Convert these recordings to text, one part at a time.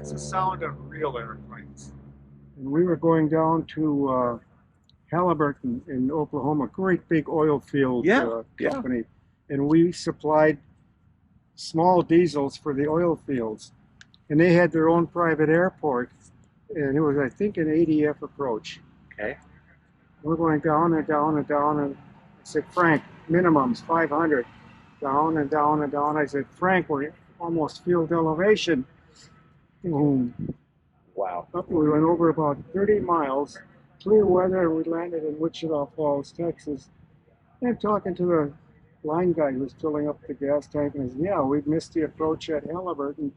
That's the sound of real airplanes. And we were going down to Halliburton in Oklahoma, great big oil field company. And we supplied small diesels for the oil fields. And they had their own private airport. And it was, I think, an ADF approach. Okay. We're going down and down and down. And I said, Frank, minimum's 500. Down and down and down. I said, Frank, we're almost field elevation. Boom. Wow. Up, we went over about 30 miles, clear weather, and we landed in Wichita Falls, Texas. And talking to the line guy who was filling up the gas tank, and I said, yeah, we missed the approach at Halliburton.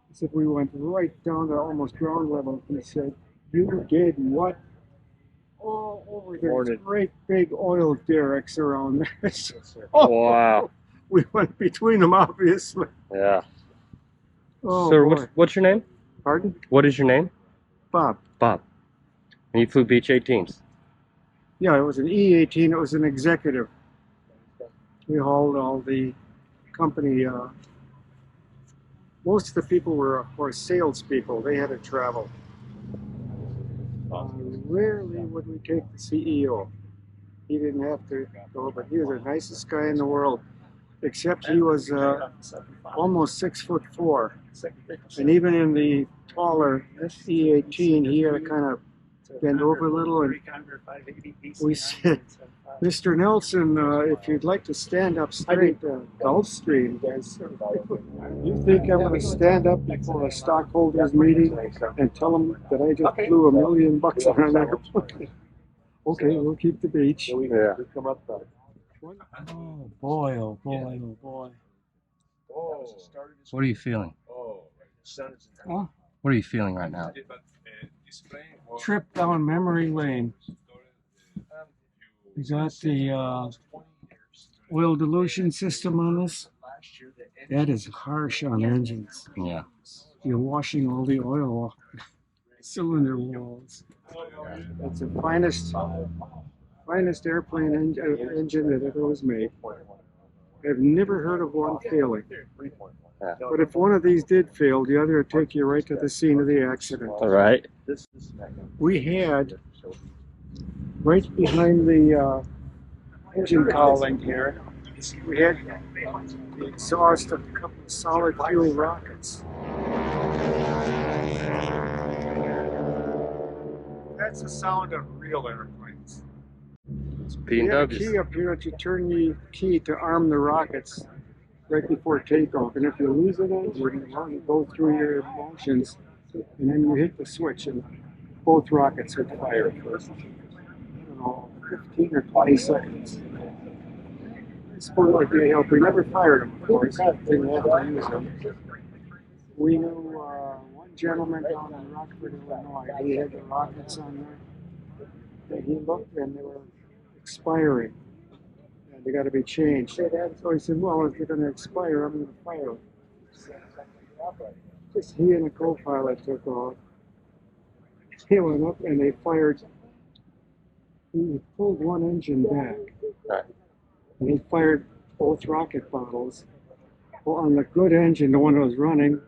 He said, we went right down to almost ground level. He said, you did what? All over there, great big oil derricks around there. Oh, wow. We went between them, obviously. Yeah. Oh, so what's your name? Pardon? What is your name? Bob. Bob. And you flew Beech 18s? Yeah, it was an E-18. It was an executive. We hauled all the company. Most of the people were, of course, salespeople. They had to travel. Rarely would we take the CEO. He didn't have to go, but he was the nicest guy in the world. Except he was almost 6'4", and even in the taller E-18, he had to kind of bend over a little. And we said, Mr. Nelson, if you'd like to stand up straight, Gulfstream, you think I'm going to stand up before a stockholders meeting and tell them that I just blew $1 million on an airplane? Okay, we'll keep the beach. Yeah. Oh boy, oh boy, oh boy. What are you feeling? Huh? What are you feeling right now? Trip down memory lane. We got the oil dilution system on this. That is harsh on engines. Yeah. You're washing all the oil off cylinder walls. That's the finest airplane engine that ever was made. I've never heard of one failing. Yeah. But if one of these did fail, the other would take you right to the scene of the accident. All right. We had, right behind the engine cowling here, we had the exhaust of a couple of solid fuel rockets. That's the sound of real airplanes. It's You have a key up here that you turn the key to arm the rockets right before takeoff. And if you lose an engine, you go through your motions, and then you hit the switch, and both rockets would fire first. I don't know, 15 or 20 seconds. I suppose like they help. We never fired them, of course. Didn't have to use them. We knew one gentleman down in Rockford, Illinois. He had the rockets on there. And he looked, and they were expiring. And they got to be changed. So he said, well, if they're going to expire, I'm going to fire them. Just he and a co-pilot took off. He went up and they fired. He pulled one engine back. And he fired both rocket bottles. Well, on the good engine, the one that was running,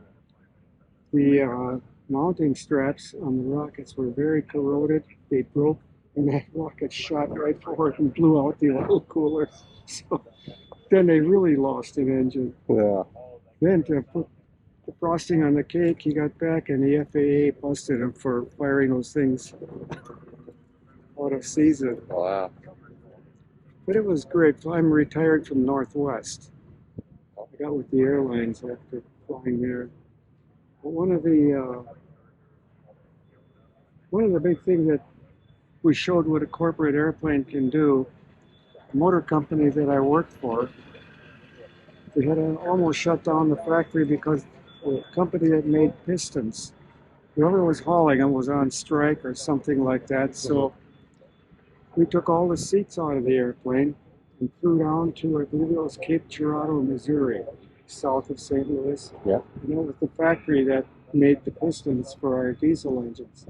the mounting straps on the rockets were very corroded. They broke, and that rocket shot right forward and blew out the oil cooler. So then they really lost an engine. Yeah. Then to put the frosting on the cake, he got back, and the FAA busted him for firing those things out of season. Wow. But it was great. I'm retired from Northwest. I got with the airlines after flying there. But one of the big things that we showed what a corporate airplane can do, the motor company that I worked for, we had to almost shut down the factory because the company that made pistons, whoever was hauling them was on strike or something like that. So we took all the seats out of the airplane and flew down to, I believe it was Cape Girardeau, Missouri, south of St. Louis. Yeah. And it was the factory that made the pistons for our diesel engines.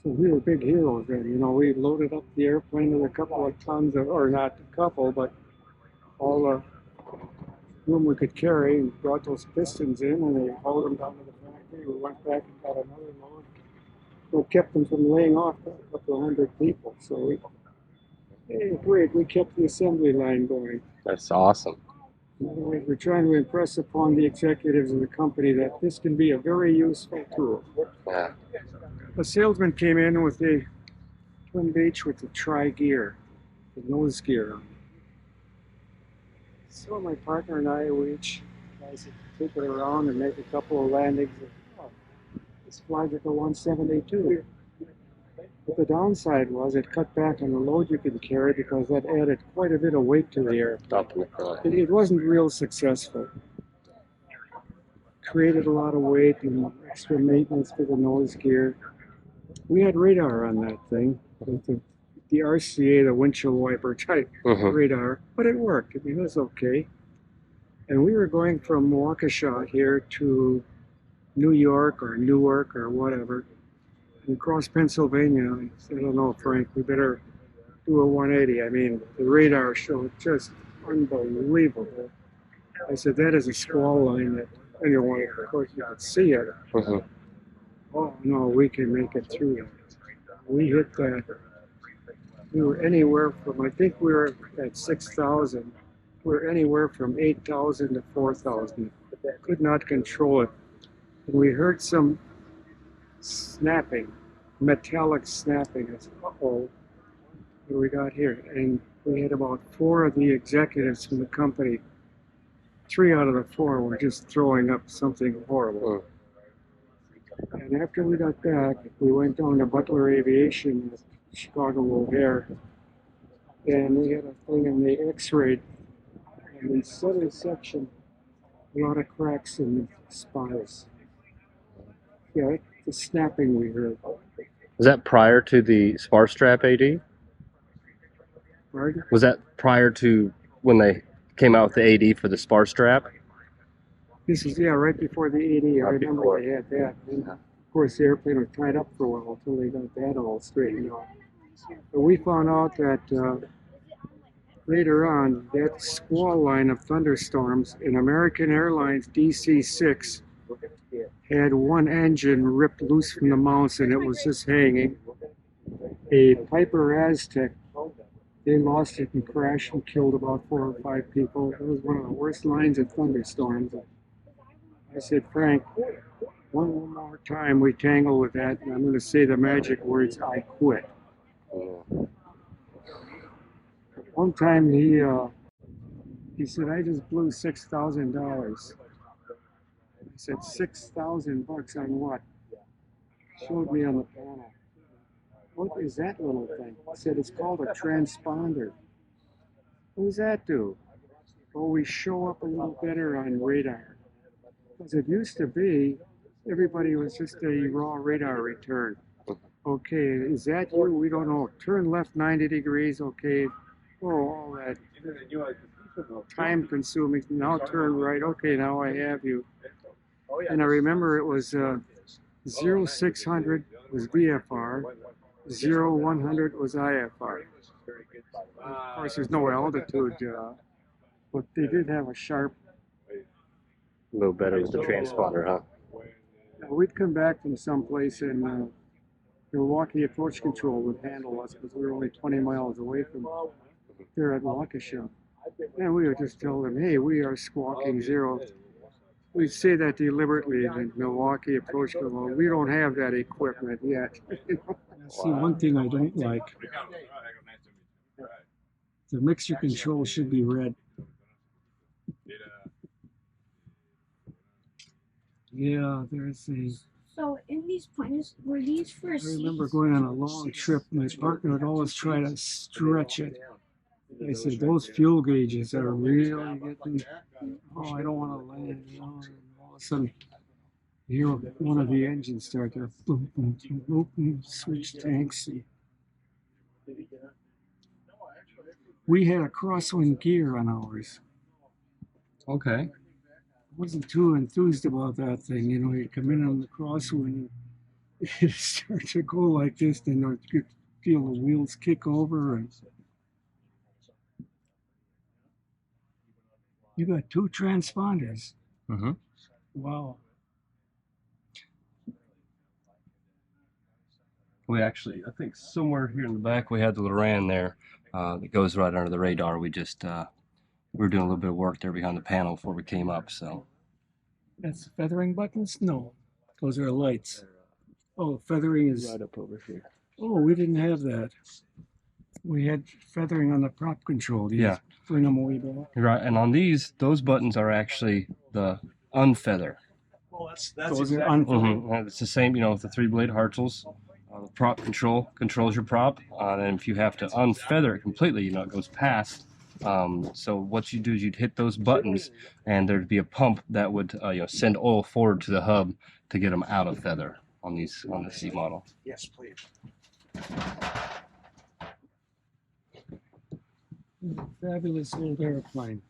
So we were big heroes then. You know, we loaded up the airplane with a couple of tons of, or not a couple, but all the room we could carry, and brought those pistons in, and they hauled them down to the factory We went back and got another load. What kept them from laying off a couple of hundred people. So hey, great, we kept the assembly line going. That's awesome. In other words, we're trying to impress upon the executives of the company that this can be a very useful tool. Yeah. A salesman came in with a Twin Beach with the tri-gear, the nose gear on. So my partner and I, we each guys take it around and make a couple of landings. Oh, this flies at the 172. But the downside was it cut back on the load you could carry because that added quite a bit of weight to the airplane. It wasn't real successful. Created a lot of weight and extra maintenance for the nose gear. We had radar on that thing, the RCA, the windshield wiper type radar, but it worked. I mean, it was okay. And we were going from Waukesha here to New York or Newark or whatever, and across Pennsylvania. I said, I don't know, Frank, we better do a 180. I mean, the radar showed just unbelievable. I said, that is a squall line that anyone, of course, you could see it. Oh, no, we can make it through it. We hit that. We were anywhere from, I think we were at 6,000. We were anywhere from 8,000 to 4,000. Could not control it. And we heard some snapping, metallic snapping. I said, uh-oh, what do we got here? And we had about 4 of the executives from the company. 3 out of the 4 were just throwing up something horrible. And after we got back, we went down to Butler Aviation at Chicago O'Hare, and we had a thing in the X-ray, and the southern section, a lot of cracks in the spires. Yeah, the snapping we heard. Was that prior to the spar strap AD? Pardon? Was that prior to when they came out with the AD for the spar strap? This is, yeah, right before the AD. I Right remember before. they had that. And of course, the airplane was tied up for a while until they got that all straightened out. But we found out that later on, that squall line of thunderstorms in American Airlines DC-6 had one engine ripped loose from the mounts and it was just hanging. A Piper Aztec, they lost it and crashed and killed about 4 or 5 people. It was one of the worst lines of thunderstorms. I said, Frank, one more time we tangle with that, and I'm going to say the magic words, I quit. One time he said, I just blew $6,000. I said, 6,000 bucks on what? Showed me on the panel. What is that little thing? I said, it's called a transponder. What does that do? Well, we show up a little better on radar. Because it used to be, everybody was just a raw radar return. Okay, is that you? We don't know. Turn left 90 degrees, okay. Oh, all that time consuming. Now turn right. Okay, now I have you. And I remember it was 0600 was VFR, 0100 was IFR. Of course, there's no altitude, but they did have a sharp. A little better with the transponder, huh? We'd come back from someplace and Milwaukee Approach Control would handle us because we were only 20 miles away from there at Waukesha. And we would just tell them, hey, we are squawking 0. We'd say that deliberately in Milwaukee Approach Control. We don't have that equipment yet. See, one thing I don't like, the mixture control should be red. Yeah, there's a... So in these planes, were these for I remember going on a long trip, my partner would always try to stretch it. I said, those fuel gauges are really getting, oh, I don't want to land. You know, and all of a sudden, you hear one of the engines start to boom, boom, boom, boom, boom, switch tanks. We had a crosswind gear on ours. Okay. Wasn't too enthused about that thing. You know, you come in on the crosswind, it starts to go like this, then you could feel the wheels kick over. And you got 2 transponders. Mm-hmm. Wow. We actually, I think somewhere here in the back, we had the Loran there that goes right under the radar. We just we were doing a little bit of work there behind the panel before we came up. So That's feathering buttons? No, those are lights. Oh, feathering is. right up over here. Oh, we didn't have that. We had feathering on the prop control. These Yeah. bring them way back. Right, and on these, those buttons are actually the unfeather. Well, that's Those are exactly. unfeathered. It's the same, you know, with the 3-blade Hartzels. The prop control controls your prop, and if you have to unfeather it completely, you know, it goes past. So what you do is you'd hit those buttons, and there'd be a pump that would, you know, send oil forward to the hub to get them out of feather on the C model. Yes, please. Fabulous old airplane.